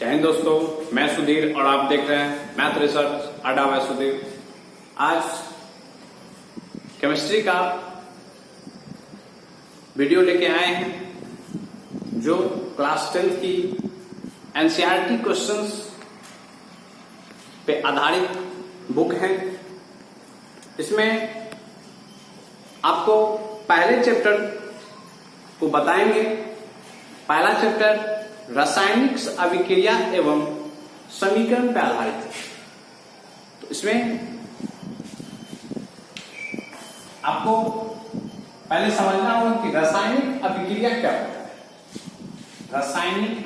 जय हिंद दोस्तों, मैं सुधीर और आप देख रहे हैं मैथ रिसर्च अड्डा बाय सुधीर। आज केमिस्ट्री का वीडियो लेके आए हैं जो क्लास 10 की एनसीईआरटी क्वेश्चंस पे आधारित बुक है। इसमें आपको पहले चैप्टर को बताएंगे। पहला चैप्टर रासायनिक अभिक्रिया एवं समीकरण पर आधारित है। तो इसमें आपको पहले समझना होगा कि रासायनिक अभिक्रिया क्या होता है। रासायनिक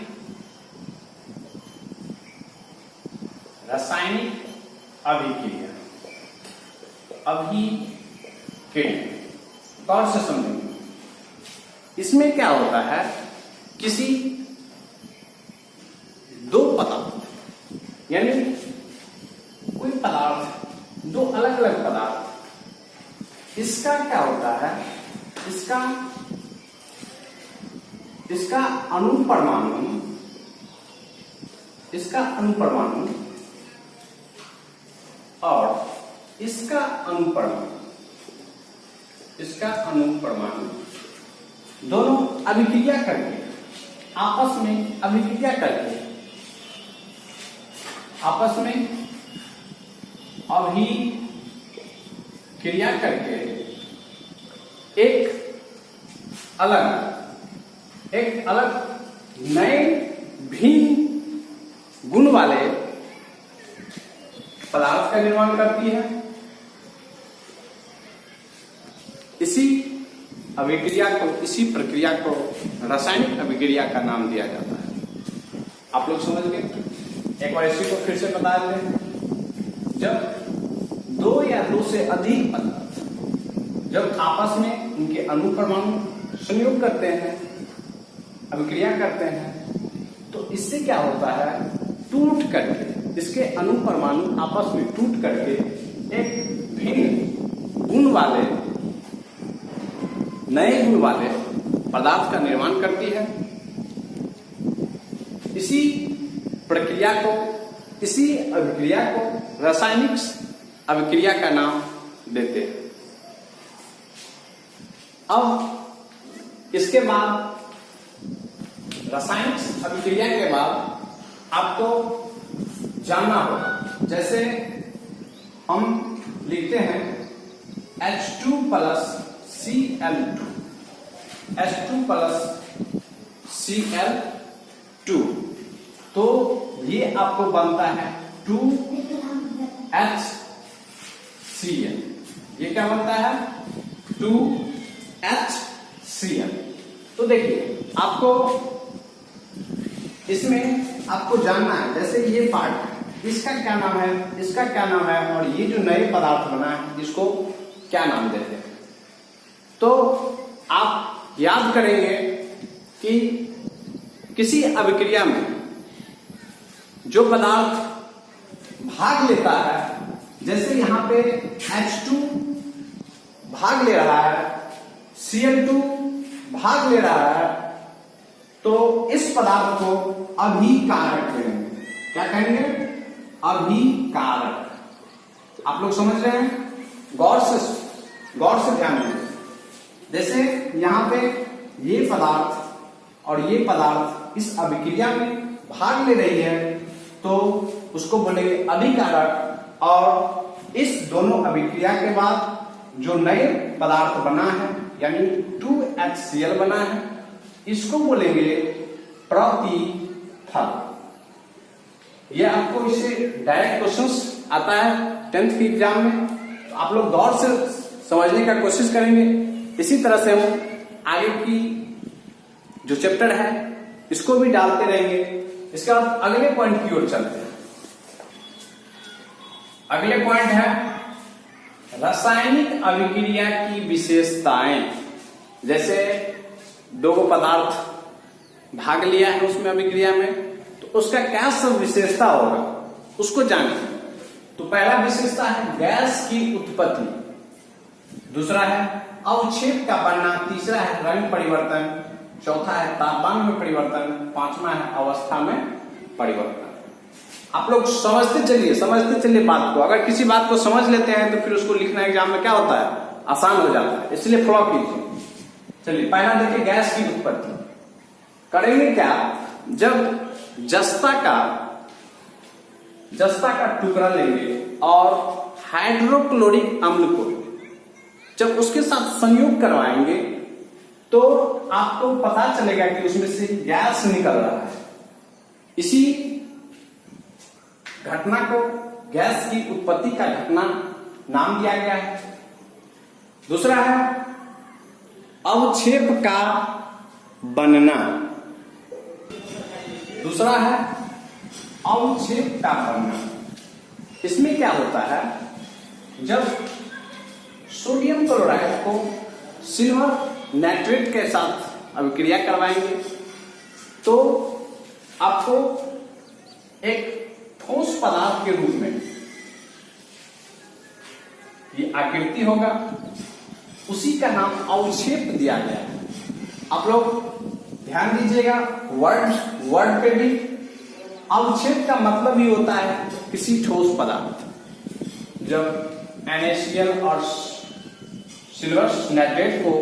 अभिक्रिया गौर से समझेंगे। इसमें क्या होता है, किसी दो पदार्थ यानी कोई पदार्थ, दो अलग अलग पदार्थ, इसका क्या होता है, इसका अणुपरमाणु और इसका अणुपरमाणु दोनों अभिक्रिया करके आपस में अभिक्रिया करके एक अलग नए भिन्न गुण वाले पदार्थ का निर्माण करती है। इसी प्रक्रिया को रासायनिक अभिक्रिया का नाम दिया जाता है। आप लोग समझ गए। एक बार इसी को फिर से बता देते हैं। जब दो या दो से अधिक पदार्थ जब आपस में उनके अणुपरमाणु संयोग करते हैं, अभिक्रिया करते हैं, तो इससे क्या होता है, टूट करके इसके अणुपरमाणु आपस में टूट करके एक भिन्न गुण वाले, नए गुण वाले पदार्थ का निर्माण करती है। इसी अभिक्रिया को रासायनिक अभिक्रिया का नाम देते हैं। अब इसके बाद रासायनिक अभिक्रिया के बाद आपको जानना होगा, जैसे हम लिखते हैं H2 plus Cl2, H2 plus Cl2, तो ये आपको बनता है 2HCl। ये क्या बनता है, 2HCl। तो देखिए, आपको इसमें आपको जानना है, जैसे ये पार्ट, इसका क्या नाम है, इसका क्या नाम है, और ये जो नए पदार्थ बना है इसको क्या नाम देते हैं। तो आप याद करेंगे कि किसी अभिक्रिया में जो पदार्थ भाग लेता है, जैसे यहां पे H2 भाग ले रहा है, Cl2 भाग ले रहा है, तो इस पदार्थ को अभिकारक कहेंगे। क्या कहेंगे, अभिकारक। आप लोग समझ रहे हैं, गौर से ध्यान दें। जैसे यहां पे ये पदार्थ और ये पदार्थ इस अभिक्रिया में भाग ले रही है, तो उसको बोलेंगे अभिकारक। और इस दोनों अभिक्रिया के बाद जो नए पदार्थ बना है, यानी 2HCl बना है, इसको बोलेंगे प्रतिथल। ये आपको इससे डायरेक्ट क्वेश्चंस आता है 10th के एग्जाम में, तो आप लोग गौर से समझने का कोशिश करेंगे। इसी तरह से हम आगे की जो चैप्टर है इसको भी डालते रहेंगे। इसके बाद अगले पॉइंट की ओर चलते हैं। अगले पॉइंट है रासायनिक अभिक्रिया की विशेषताएं। जैसे दो पदार्थ भाग लिया है उसमें अभिक्रिया में, तो उसका क्या सब विशेषता होगा उसको जानिए। तो पहला विशेषता है गैस की उत्पत्ति, दूसरा है अवक्षेप का बनना, तीसरा है रंग परिवर्तन, चौथा है तापमान में परिवर्तन, पांचवा है अवस्था में परिवर्तन। आप लोग समझते चलिए बात को। अगर किसी बात को समझ लेते हैं तो फिर उसको लिखना एग्जाम में क्या होता है, आसान हो जाता है, इसलिए फॉलो कीजिए। चलिए पहला देखिए, गैस की उत्पत्ति करेंगे क्या, जब जस्ता का टुकड़ा लेंगे और हाइड्रोक्लोरिक अम्ल को जब उसके साथ संयोग करवाएंगे तो आपको पता चलेगा कि उसमें से गैस निकल रहा है। इसी घटना को गैस की उत्पत्ति का घटना नाम दिया गया है। दूसरा है अवक्षेप का बनना। दूसरा है अवक्षेप का बनना। इसमें क्या होता है, जब सोडियम क्लोराइड को सिल्वर नाइट्रेट के साथ अभिक्रिया करवाएंगे तो आपको एक ठोस पदार्थ के रूप में ये आकृति होगा, उसी का नाम अवक्षेप दिया गया है। आप लोग ध्यान दीजिएगा वर्ड पे भी। अवक्षेप का मतलब ही होता है किसी ठोस पदार्थ। जब NaCl और सिल्वर नाइट्रेट को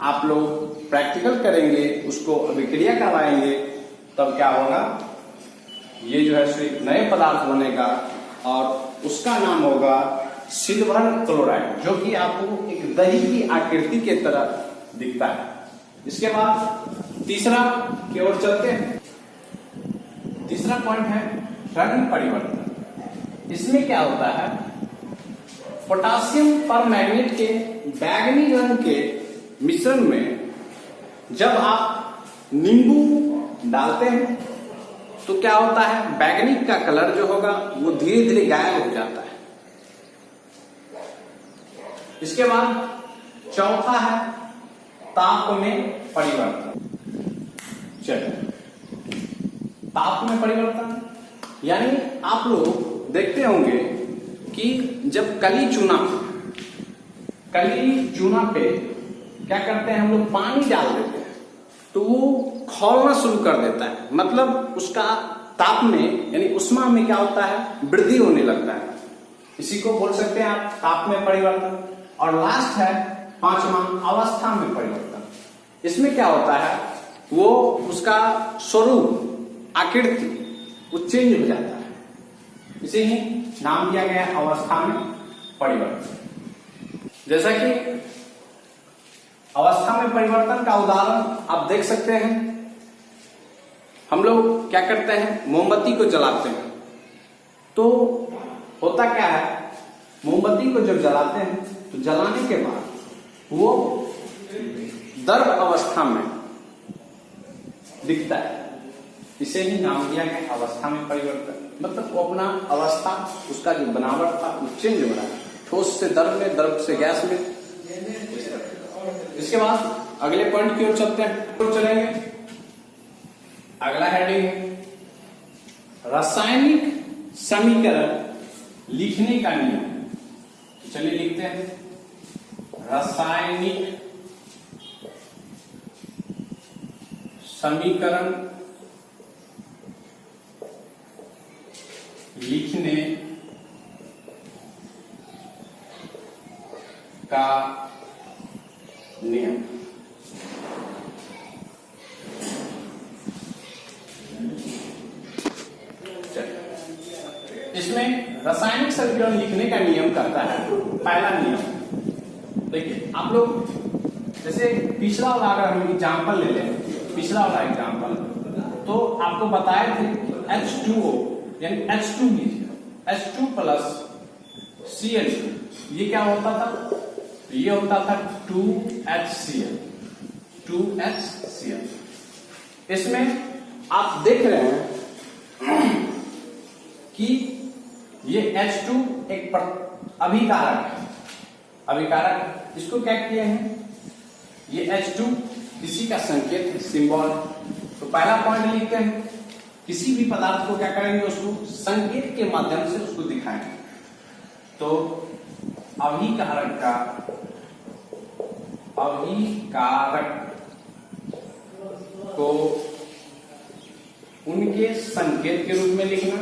आप लोग प्रैक्टिकल करेंगे, उसको अभिक्रिया करवाएंगे, तब क्या होगा, ये जो है नए पदार्थ बनेगा और उसका नाम होगा सिल्वर क्लोराइड, जो कि आपको एक दही की आकृति के तरह दिखता है। इसके बाद तीसरा की ओर चलते हैं। तीसरा पॉइंट है रंग परिवर्तन। इसमें क्या होता है, पोटासियम परमैंगनेट के बैंगनी रंग के मिश्रण में जब आप नींबू डालते हैं तो क्या होता है, बैंगनी का कलर जो होगा वो धीरे धीरे गायब हो जाता है। इसके बाद चौथा है ताप में परिवर्तन। चलिए, ताप में परिवर्तन यानी आप लोग देखते होंगे कि जब कली चूना पे क्या करते हैं हम लोग, पानी डाल देते हैं तो वो खौलना शुरू कर देता है। मतलब उसका ताप में यानी उष्मा में क्या होता है, वृद्धि होने लगता है। इसी को बोल सकते हैं आप ताप में परिवर्तन। और लास्ट है पांचवा, अवस्था में परिवर्तन। इसमें क्या होता है, वो उसका स्वरूप आकृति वो चेंज हो जाता है, इसे ही नाम दिया गया अवस्था में परिवर्तन। जैसा कि अवस्था में परिवर्तन का उदाहरण आप देख सकते हैं। हम लोग क्या करते हैं, मोमबत्ती को जलाते हैं तो होता क्या है, मोमबत्ती को जब जलाते हैं तो जलाने के बाद वो द्रव अवस्था में दिखता है, इसे ही नाम दिया गया अवस्था में परिवर्तन। मतलब वो अपना अवस्था, उसका जो बनावट था वो चेंज हो रहा है, ठोस से द्रव में, द्रव से गैस में। इसके बाद अगले पॉइंट की ओर चलते हैं, तो चलेंगे। अगला हेडिंग है रासायनिक समीकरण लिखने का नियम। चलिए लिखते हैं, रासायनिक समीकरण लिखने का नियम। इसमें रासायनिक समीकरण लिखने का नियम करता है, पहला नियम देखिए। आप लोग जैसे पिछला वाला अगर हम एग्जाम्पल ले लें, पिछला वाला एग्जाम्पल तो आपको बताए थे H2O यानी H2 लीजिए, H2 प्लस Cl2, ये क्या होता था, ये होता था 2HCl। इसमें आप देख रहे हैं कि ये H2 एक अभिकारक है। अभिकारक इसको क्या किए हैं, ये H2 किसी का संकेत है, सिंबल। तो पहला पॉइंट लिखते हैं, किसी भी पदार्थ को क्या करेंगे, उसको संकेत के माध्यम से उसको दिखाएंगे। तो अभिकारक को इनके संकेत के रूप में लिखना,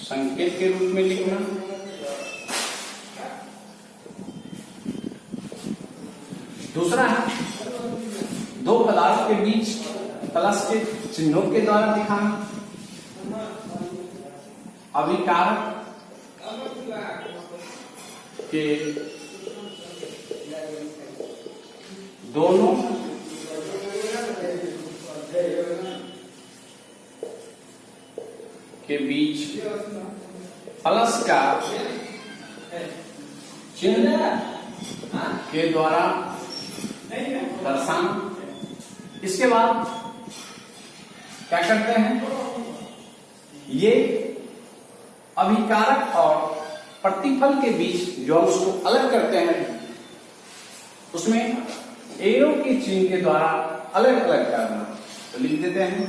संकेत के रूप में लिखना। दूसरा है दो पदार्थ के बीच प्लस के चिन्हों के द्वारा दिखाना। अभिकारक के दोनों के बीच प्लस का चिन्ह के द्वारा दर्शाना। इसके बाद क्या करते हैं, ये अभिकारक और प्रतिफल के बीच जो हम उसको अलग करते हैं उसमें एरो के चिन्ह के द्वारा अलग अलग करना। तो लिख देते हैं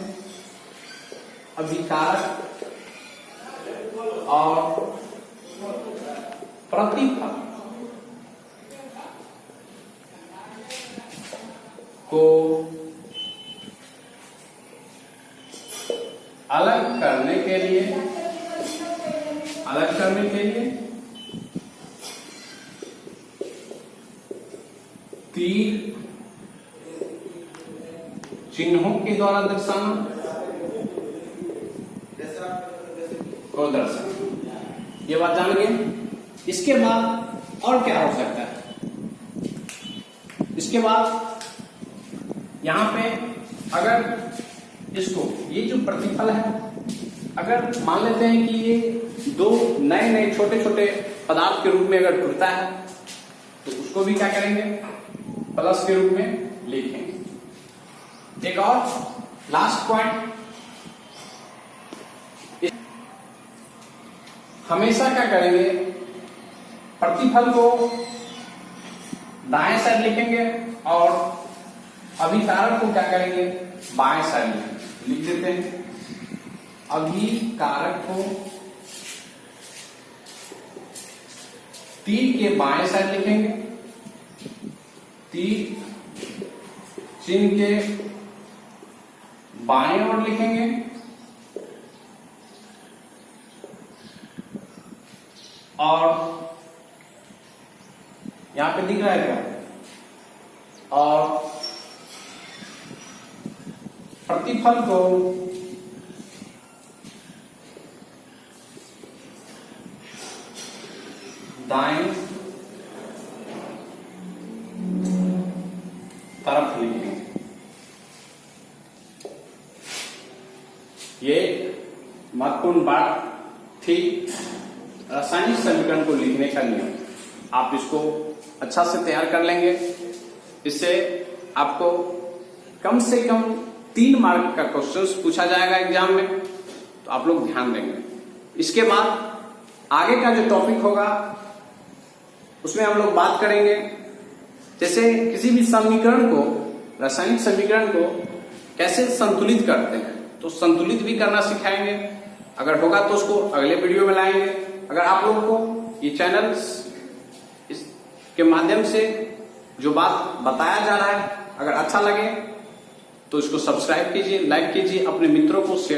अभिकारक और प्रतिफल को अलग करने के लिए तीर चिन्हों के द्वारा दर्शाना को दर्शाना। ये बात जान गए। इसके बाद और क्या हो सकता है, इसके बाद यहां पे अगर इसको ये जो प्रतिफल है, अगर मान लेते हैं कि ये दो नए नए छोटे छोटे पदार्थ के रूप में अगर टूटता है तो उसको भी क्या करेंगे, प्लस के रूप में लिखेंगे। एक और लास्ट पॉइंट, हमेशा क्या करेंगे, प्रतिफल को दाएं साइड लिखेंगे और अभिकारक को क्या करेंगे, बाएं साइड लिख देते हैं। अभिकारक को तीर के बाएं साइड लिखेंगे, तीर चिन्ह के बाएं ओर लिखेंगे और यहां पे दिख रहा है क्या, और प्रतिफल को दाएं तरफ लिखेंगे। ये महत्वपूर्ण बात थी रासायनिक समीकरण को लिखने का नियम। आप इसको अच्छा से तैयार कर लेंगे, इससे आपको कम से कम 3 मार्क का क्वेश्चन पूछा जाएगा एग्जाम में, तो आप लोग ध्यान देंगे। इसके बाद आगे का जो टॉपिक होगा उसमें हम लोग बात करेंगे, जैसे किसी भी समीकरण को, रासायनिक समीकरण को कैसे संतुलित करते हैं, तो संतुलित भी करना सिखाएंगे। अगर होगा तो उसको अगले वीडियो में लाएंगे। अगर आप लोगों को ये चैनल के माध्यम से जो बात बताया जा रहा है अगर अच्छा लगे तो इसको सब्सक्राइब कीजिए, लाइक कीजिए, अपने मित्रों को शेयर